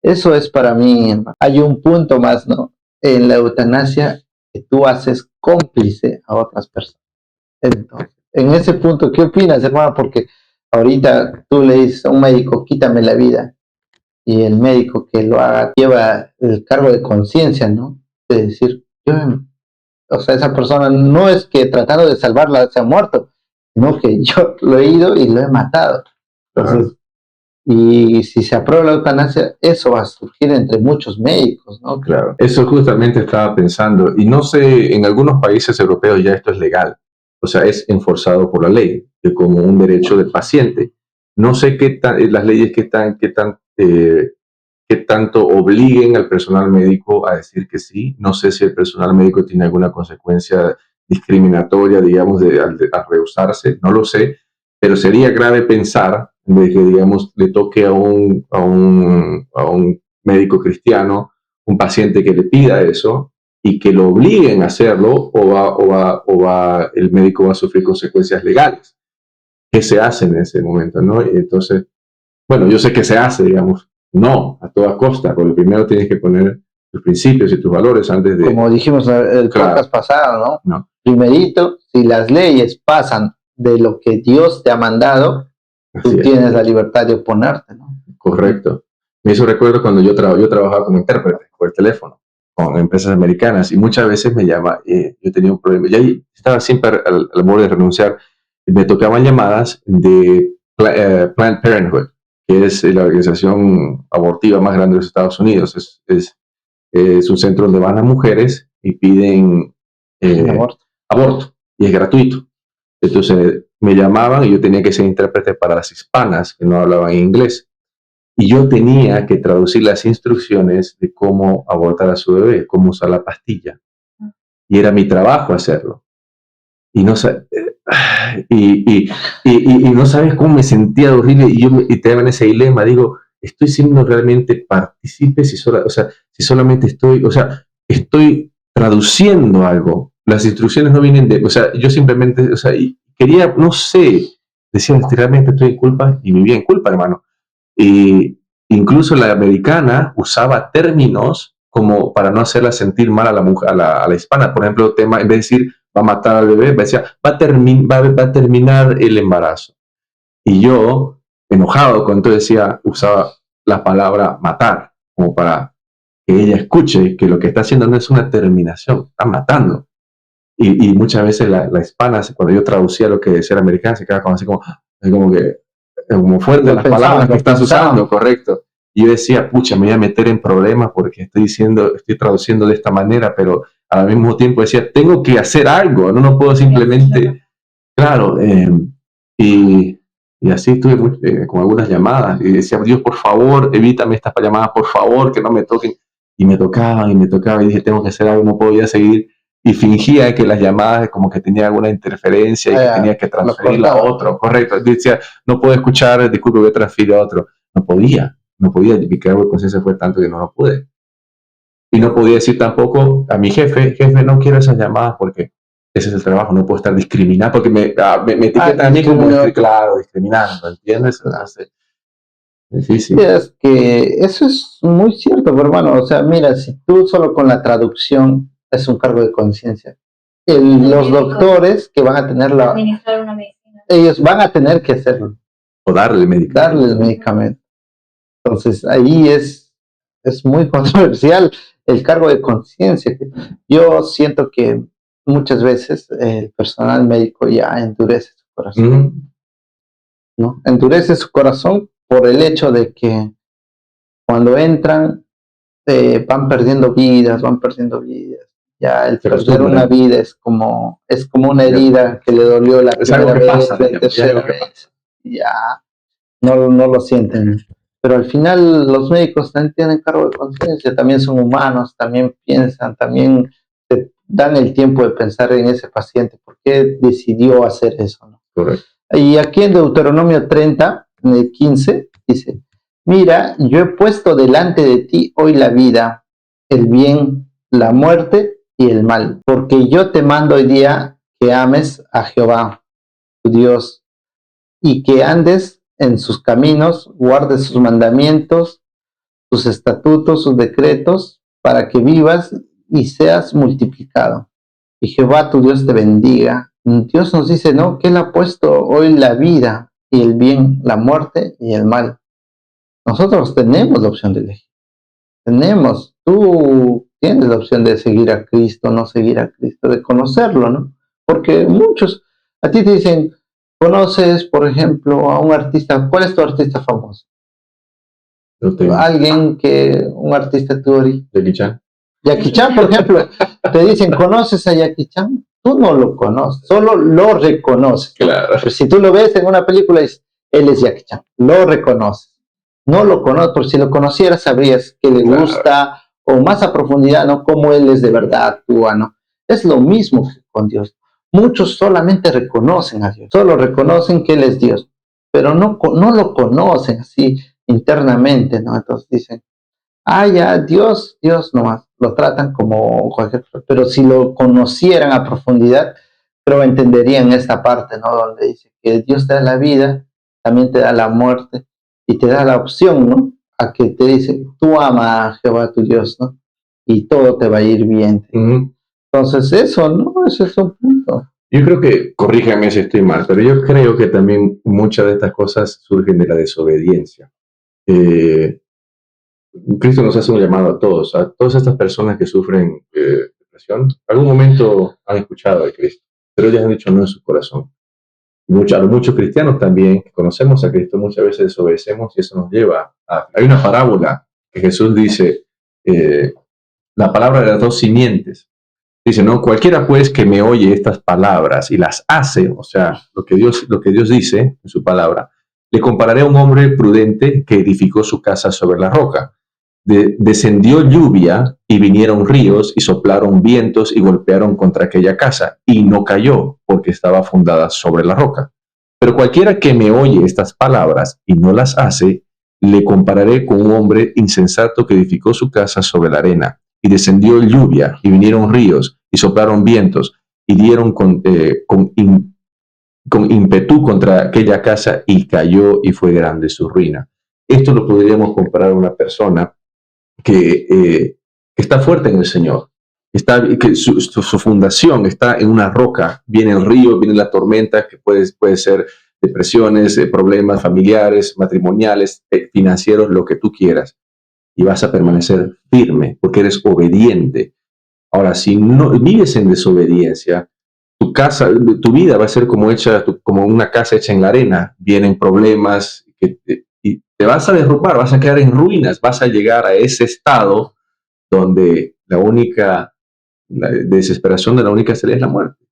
Eso es para mí, hermano. Hay un punto más, ¿no? En la eutanasia que tú haces cómplice a otras personas. Entonces, en ese punto, ¿qué opinas, hermano? Porque ahorita tú le dices a un médico, quítame la vida, y el médico que lo haga lleva el cargo de conciencia, ¿no? De decir, o sea, esa persona no es que tratando de salvarla se ha muerto, sino que yo lo he ido y lo he matado. Entonces, y si se aprueba la eutanasia, eso va a surgir entre muchos médicos, ¿no? Claro, eso justamente estaba pensando, y no sé, en algunos países europeos ya esto es legal, o sea, es enforzado por la ley, como un derecho del paciente. No sé las leyes qué tanto obliguen al personal médico a decir que sí. No sé si el personal médico tiene alguna consecuencia discriminatoria, digamos, al rehusarse, no lo sé, pero sería grave pensar de que, digamos, le toque a un médico cristiano, un paciente que le pida eso y que lo obliguen a hacerlo, el médico va a sufrir consecuencias legales. ¿Qué se hace en ese momento, no? Y entonces, bueno, yo sé que se hace, digamos, no a toda costa, porque primero tienes que poner tus principios y tus valores antes de... Como dijimos en el podcast pasado, ¿no? Primerito, si las leyes pasan de lo que Dios te ha mandado, tú tienes la libertad de oponerte, ¿no? Correcto. Me hizo recuerdo cuando yo trabajaba como intérprete por el teléfono con empresas americanas y muchas veces me llama, yo tenía un problema, y ahí estaba siempre al borde de renunciar, y me tocaban llamadas de Planned Parenthood, que es la organización abortiva más grande de los Estados Unidos. Es un centro donde van las mujeres y piden aborto, y es gratuito. Entonces me llamaban y yo tenía que ser intérprete para las hispanas que no hablaban inglés. Y yo tenía que traducir las instrucciones de cómo abortar a su bebé, cómo usar la pastilla. Y era mi trabajo hacerlo. Y no, y no sabes cómo me sentía horrible. Y te daban ese dilema. Digo, estoy siendo realmente partícipe si solamente estoy traduciendo algo. Las instrucciones no vienen de, yo simplemente, y quería, no sé, decía, realmente estoy en culpa y vivía en culpa, hermano. Y incluso la americana usaba términos como para no hacerla sentir mal a la mujer, a la hispana. Por ejemplo, en vez de decir va a matar al bebé, decía va a terminar el embarazo. Y yo, enojado con todo, usaba la palabra matar, como para que ella escuche que lo que está haciendo no es una terminación, está matando. Y muchas veces la hispana, cuando yo traducía lo que decía la americana, se quedaba como fuerte las palabras que estás usando, correcto. Y yo decía, pucha, me voy a meter en problemas porque estoy traduciendo de esta manera, pero al mismo tiempo decía, tengo que hacer algo, no puedo simplemente, claro, y así estuve con algunas llamadas y decía, Dios, por favor, evítame estas llamadas, por favor, que no me toquen. Y me tocaban y dije, tengo que hacer algo, no podía seguir. Y fingía que las llamadas como que tenía alguna interferencia y que tenía que transferirla a otro, correcto. Decía, no puedo escuchar, disculpe, voy a transferir a otro. No podía. Mi cargo de conciencia fue tanto que no lo pude. Y no podía decir tampoco a mi jefe, no quiero esas llamadas porque ese es el trabajo, no puedo estar discriminando, porque me etiquetan a mí como, claro, discriminando, ¿entiendes? Difícil. Es que eso es muy cierto, hermano. O sea, mira, si tú solo con la traducción es un cargo de conciencia. Los doctores que van a tener administrar una medicina, ellos van a tener que hacerlo. O darle el medicamento. Entonces, ahí es muy controversial el cargo de conciencia. Yo siento que muchas veces el personal médico ya endurece su corazón. ¿No? Endurece su corazón por el hecho de que cuando entran van perdiendo vidas. Ya el perder una vida es como una herida que le dolió la primera vez, la tercera vez. Ya no lo sienten. Pero al final los médicos también tienen cargo de conciencia, también son humanos, también piensan, también te dan el tiempo de pensar en ese paciente, por qué decidió hacer eso, ¿no? Correcto. Y aquí en Deuteronomio 30, 15, dice, mira, yo he puesto delante de ti hoy la vida, el bien, la muerte y el mal, porque yo te mando hoy día que ames a Jehová, tu Dios, y que andes en sus caminos, guardes sus mandamientos, sus estatutos, sus decretos, para que vivas y seas multiplicado. Y Jehová tu Dios te bendiga. Dios nos dice, ¿no?, que Él ha puesto hoy la vida y el bien, la muerte y el mal. Nosotros tenemos la opción de elegir. Tú tienes la opción de seguir a Cristo, no seguir a Cristo, de conocerlo, ¿no? Porque muchos a ti te dicen, conoces, por ejemplo, a un artista. ¿Cuál es tu artista famoso? Un artista tuori. Jackie Chan. Jackie Chan, por ejemplo, te dicen, ¿conoces a Jackie Chan? Tú no lo conoces, solo lo reconoces. Claro. Pero si tú lo ves en una película, él es Jackie Chan, lo reconoces. No lo conoces, porque si lo conocieras sabrías que le gusta, o más a profundidad, ¿no?, cómo él es de verdad, ¿no? Es lo mismo que con Dios. Muchos solamente reconocen a Dios, solo reconocen que Él es Dios, pero no lo conocen así internamente, ¿no? Entonces dicen, ya, Dios nomás, lo tratan como cualquier, pero si lo conocieran a profundidad, creo entenderían esta parte, ¿no?, donde dice que Dios te da la vida, también te da la muerte, y te da la opción, ¿no?, a que te dice, tú ama a Jehová tu Dios, ¿no?, y todo te va a ir bien. Entonces eso, ¿no? Ese es un punto. Yo creo que, corríjame si estoy mal, pero yo creo que también muchas de estas cosas surgen de la desobediencia. Cristo nos hace un llamado a todas estas personas que sufren depresión. En algún momento han escuchado de Cristo, pero ellos han dicho no en su corazón. A los muchos cristianos también que conocemos a Cristo muchas veces desobedecemos y eso nos lleva a... Hay una parábola que Jesús dice, la palabra de las dos simientes. Dice, ¿no? Cualquiera pues que me oye estas palabras y las hace, o sea, lo que Dios dice en su palabra, le compararé a un hombre prudente que edificó su casa sobre la roca. Descendió lluvia y vinieron ríos y soplaron vientos y golpearon contra aquella casa y no cayó porque estaba fundada sobre la roca. Pero cualquiera que me oye estas palabras y no las hace, le compararé con un hombre insensato que edificó su casa sobre la arena. Y descendió lluvia y vinieron ríos y soplaron vientos y dieron con ímpetu contra aquella casa y cayó y fue grande su ruina. Esto lo podríamos comparar a una persona que está fuerte en el Señor, que su fundación está en una roca. Viene el río, viene la tormenta, que puede ser depresiones, problemas familiares, matrimoniales, financieros, lo que tú quieras. Y vas a permanecer firme porque eres obediente. Ahora, si no vives en desobediencia, tu vida va a ser como una casa hecha en la arena. Vienen problemas y te vas a derrumbar, vas a quedar en ruinas, vas a llegar a ese estado donde la desesperación de la única salida es la muerte.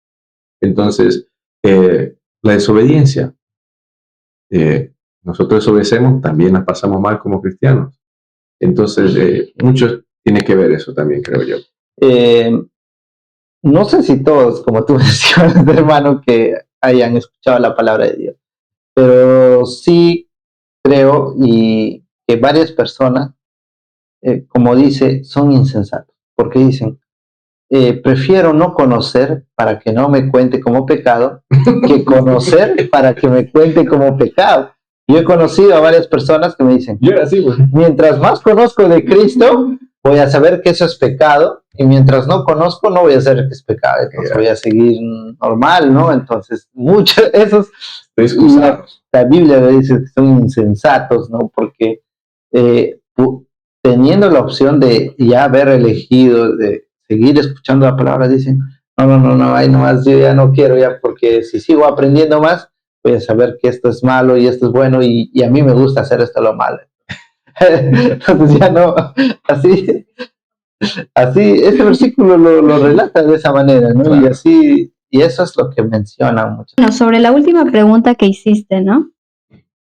Entonces, la desobediencia, nosotros desobedecemos, también la pasamos mal como cristianos. Entonces, mucho tiene que ver eso también, creo yo. No sé si todos, como tú mencionas, hermano, que hayan escuchado la palabra de Dios, pero sí creo y que varias personas, como dice, son insensatos, porque dicen, prefiero no conocer para que no me cuente como pecado, que conocer para que me cuente como pecado. Yo he conocido a varias personas que me dicen, mientras más conozco de Cristo, voy a saber que eso es pecado, y mientras no conozco, no voy a saber que es pecado, entonces voy a seguir normal, ¿no? Entonces, muchos esos, la Biblia dice que son insensatos, ¿no? Porque teniendo la opción de ya haber elegido, de seguir escuchando la palabra, dicen, no, ahí nomás yo ya no quiero, ya, porque si sigo aprendiendo más, voy a saber que esto es malo y esto es bueno, y a mí me gusta hacer esto lo malo. Entonces ya no, así, este versículo lo relata de esa manera, ¿no? Claro. Y eso es lo que menciona mucho. Bueno, sobre la última pregunta que hiciste, ¿no?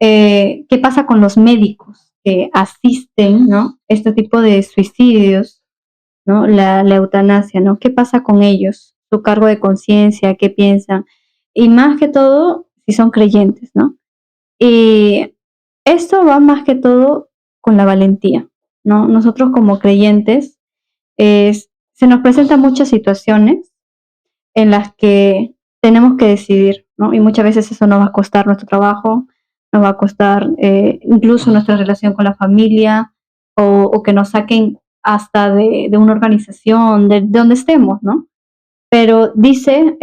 ¿Qué pasa con los médicos que asisten, ¿no? Este tipo de suicidios, ¿no? La eutanasia, ¿no? ¿Qué pasa con ellos? Su cargo de conciencia, ¿qué piensan? Y más que todo, si son creyentes, ¿no? Y esto va más que todo con la valentía, ¿no? Nosotros como creyentes se nos presentan muchas situaciones en las que tenemos que decidir, ¿no? Y muchas veces eso nos va a costar nuestro trabajo, nos va a costar incluso nuestra relación con la familia, o que nos saquen hasta de una organización, de donde estemos, ¿no? Pero dice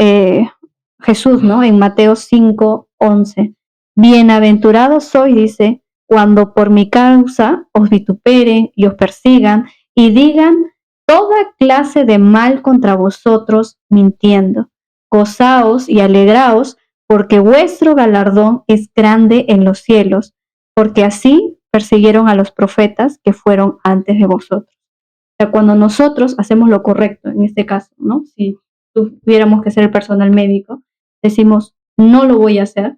Jesús, ¿no? En Mateo 5:11, bienaventurados sois, dice, cuando por mi causa os vituperen y os persigan y digan toda clase de mal contra vosotros mintiendo. Gozaos y alegraos, porque vuestro galardón es grande en los cielos, porque así persiguieron a los profetas que fueron antes de vosotros. O sea, cuando nosotros hacemos lo correcto, en este caso, ¿no? Si tuviéramos que ser el personal médico, decimos, no lo voy a hacer,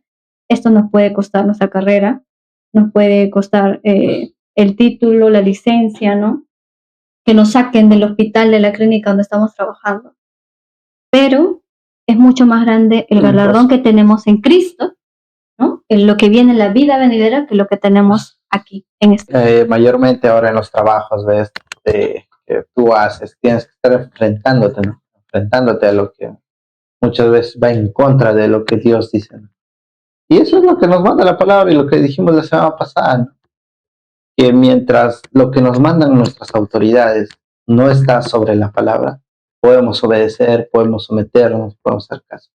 esto nos puede costar nuestra carrera, nos puede costar el título, la licencia, ¿no? Que nos saquen del hospital, de la clínica donde estamos trabajando. Pero es mucho más grande el galardón que tenemos en Cristo, ¿no? En lo que viene en la vida venidera que lo que tenemos aquí, en este. Mayormente ahora en los trabajos que tú haces, tienes que estar enfrentándote, ¿no? Enfrentándote a lo que muchas veces va en contra de lo que Dios dice, ¿no? Y eso es lo que nos manda la palabra y lo que dijimos la semana pasada, ¿no? Que mientras lo que nos mandan nuestras autoridades no está sobre la palabra, podemos obedecer, podemos someternos, podemos hacer caso.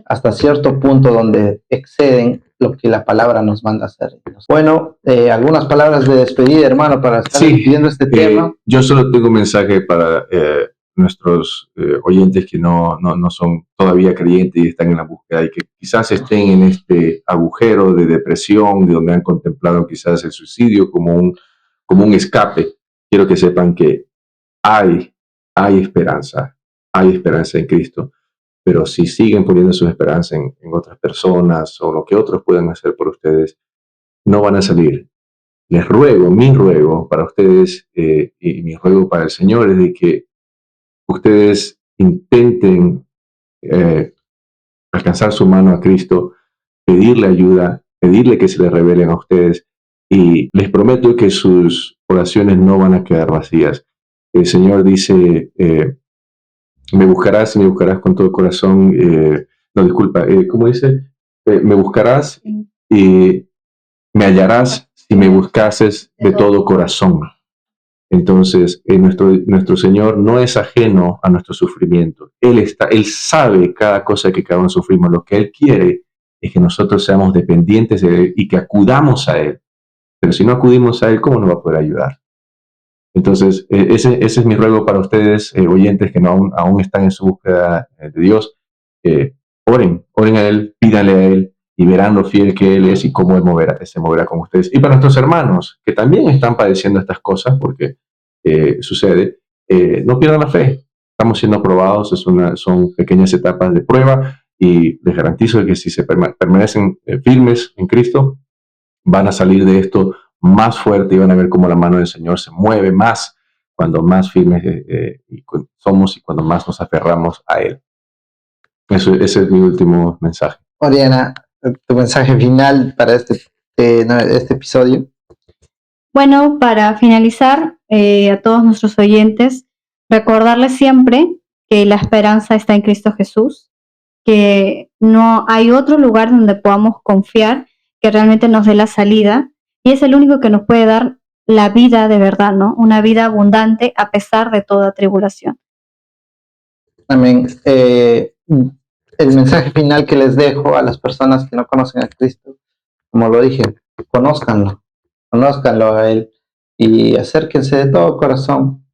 Hasta cierto punto donde exceden lo que la palabra nos manda hacer. Bueno, algunas palabras de despedida, hermano, para estar despidiendo este tema. Yo solo tengo un mensaje para nuestros oyentes que no son todavía creyentes y están en la búsqueda y que quizás estén en este agujero de depresión, de donde han contemplado quizás el suicidio como un escape. Quiero que sepan que hay esperanza, hay esperanza en Cristo, pero si siguen poniendo su esperanza en otras personas o lo que otros puedan hacer por ustedes, no van a salir. Les ruego, mi ruego para ustedes y mi ruego para el Señor es de que ustedes intenten alcanzar su mano a Cristo, pedirle ayuda, pedirle que se le revelen a ustedes, y les prometo que sus oraciones no van a quedar vacías. El Señor dice, me buscarás y me buscarás con todo corazón. No, disculpa, ¿cómo dice? Me buscarás y me hallarás si me buscases de todo corazón. Entonces, nuestro Señor no es ajeno a nuestro sufrimiento. Él sabe cada cosa que cada uno sufrimos. Lo que Él quiere es que nosotros seamos dependientes de Él y que acudamos a Él. Pero si no acudimos a Él, ¿cómo nos va a poder ayudar? Entonces, ese es mi ruego para ustedes, oyentes que aún están en su búsqueda de Dios. Oren a Él, pídanle a Él y verán lo fiel que Él es y cómo Él se moverá con ustedes. Y para nuestros hermanos que también están padeciendo estas cosas, porque sucede, no pierdan la fe. Estamos siendo probados, son pequeñas etapas de prueba, y les garantizo que si se permanecen firmes en Cristo, van a salir de esto más fuerte y van a ver cómo la mano del Señor se mueve más cuando más firmes somos y cuando más nos aferramos a Él. Ese es mi último mensaje. Oriana, tu mensaje final para este episodio. Bueno, para finalizar, a todos nuestros oyentes, recordarles siempre que la esperanza está en Cristo Jesús, que no hay otro lugar donde podamos confiar que realmente nos dé la salida, y es el único que nos puede dar la vida de verdad, ¿no? Una vida abundante a pesar de toda tribulación. Amén. El mensaje final que les dejo a las personas que no conocen a Cristo, como lo dije, conózcanlo a Él y acérquense de todo corazón.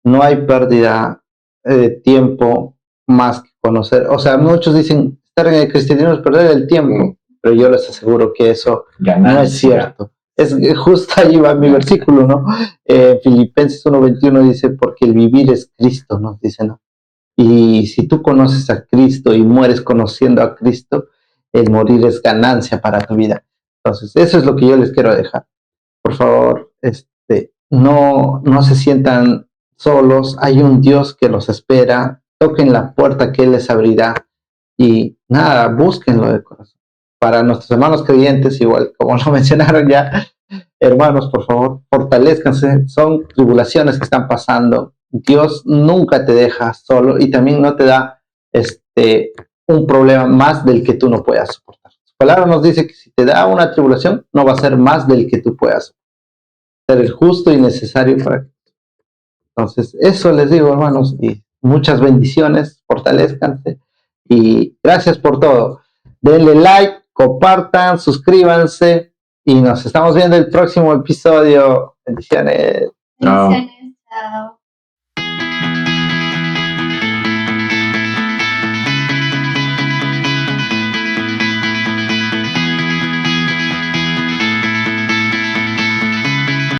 No hay pérdida de tiempo más que conocer. O sea, muchos dicen, estar en el cristianismo es perder el tiempo, pero yo les aseguro que eso no es cierto. Es justo ahí va mi versículo, ¿no? Filipenses 1:21 dice, porque el vivir es Cristo, nos dice, ¿no? Y si tú conoces a Cristo y mueres conociendo a Cristo, el morir es ganancia para tu vida. Entonces, eso es lo que yo les quiero dejar. Por favor, no se sientan solos. Hay un Dios que los espera. Toquen la puerta que Él les abrirá. Y nada, búsquenlo de corazón. Para nuestros hermanos creyentes, igual como lo mencionaron ya, hermanos, por favor, fortalezcanse. Son tribulaciones que están pasando. Dios nunca te deja solo y también no te da un problema más del que tú no puedas soportar. Su palabra nos dice que si te da una tribulación, no va a ser más del que tú puedas soportar. Ser el justo y necesario para ti. Entonces, eso les digo, hermanos, y muchas bendiciones, fortalezcanse y gracias por todo. Denle like, compartan, suscríbanse y nos estamos viendo el próximo episodio. Bendiciones. Chao. Chao.